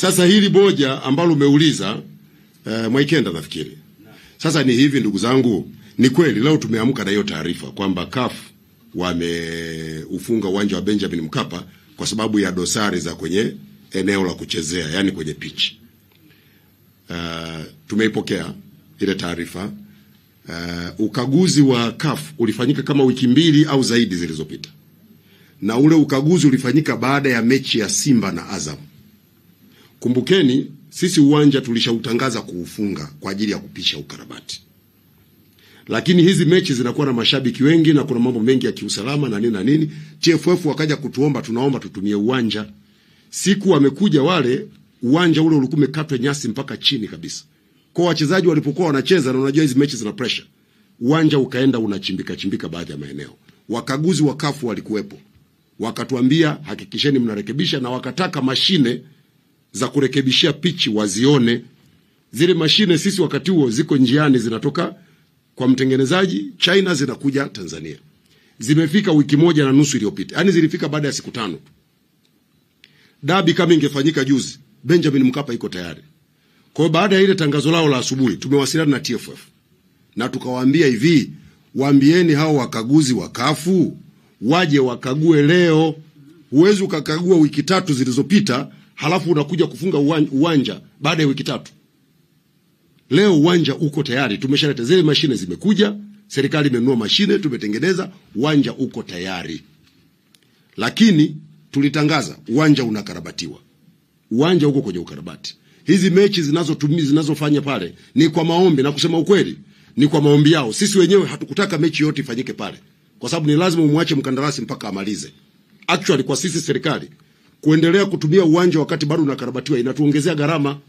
Sasa hili moja ambalo umeuliza Mwaikenda nafikiri. Sasa ni hivi ndugu zangu, ni kweli leo tumeamka na hiyo taarifa kwamba CAF wameufunga uwanja wa Benjamin Mkapa kwa sababu ya dosari za kwenye eneo la kuchezea, yani kwenye pitch. Tumeipokea ile taarifa. Ukaguzi wa CAF ulifanyika kama wiki 2 au zaidi zilizopita. Na ule ukaguzi ulifanyika baada ya mechi ya Simba na Azam. Kumbukeni, sisi uwanja tulishautangaza kuufunga kwa ajili ya kupisha ukarabati. Lakini hizi mechi zinakuwa na mashabiki wengi na kuna mambo mengi ya kiusalama na nini na nini. TFF wakaja kutuomba, tunaomba tutumie uwanja. Siku wamekuja wale, uwanja ule ulikuwa umekatwa nyasi mpaka chini kabisa. Kwa wachezaji walipokuwa wanacheza, na unajua hizi mechi zina pressure, uwanja ukaenda unachimbika baadhi ya maeneo. Wakaguzi wa CAF walikuwepo. Wakatuambia hakikisheni mnarekebisha, na wakataka mashine za kurekebishia pichi wazione. Zile mashine sisi wakati huo ziko njiani, zinatoka kwa mtengenezaji China zinakuja Tanzania. Zimefika wiki 1.5 iliyopita. Yaani zilifika baada ya siku 5. Dabi kama ingefanyika juzi, Benjamin Mkapa iko tayari. Kwa baada ya ile tangazo lao la asubuhi, tumewasiliana na TFF. Na tukawaambia hivi, waambieni hao wakaguzi wa CAF waje wakague leo. Huwezi ukakagua wiki 3 zilizopita halafu unakuja kufunga uwanja baada ya wiki 3. Leo uwanja uko tayari, tumeshaleta zile mashine, zimekuja, serikali imenunua mashine, tumetengeneza, uwanja uko tayari. Lakini tulitangaza uwanja unakarabatiwa. Uwanja uko kwenye ukarabati. Hizi mechi zinazofanya pale ni kwa maombi, na kusema ukweli ni kwa maombi yao. Sisi wenyewe hatukutaka mechi yote ifanyike pale, kwa sababu ni lazima umwache mkandarasi mpaka amalize. Actually kwa sisi serikali kuendelea kutumia uwanja wakati bado unakarabatiwa inatuongezea gharama.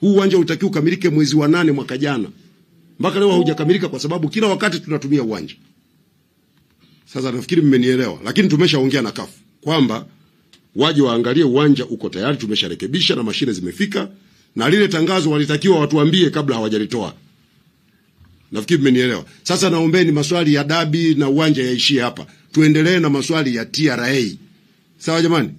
Huu uwanja utakiwa ukamilike mwezi wa 8 mwaka jana. Mpaka leo haujakamilika kwa sababu kila wakati tunatumia uwanja. Sasa nafikiri mmenielewa, lakini tumeshaongea na CAF kwamba waje waangalie uwanja uko tayari, tumesharekebisha na mashine zimefika, na lile tangazo walitakiwa watuambie kabla hawajalitoa. Nafikiri mmenielewa. Sasa naombeni maswali ya dabi na uwanja yaishie hapa. Tuendelee na maswali ya TRA. Sawa jamani?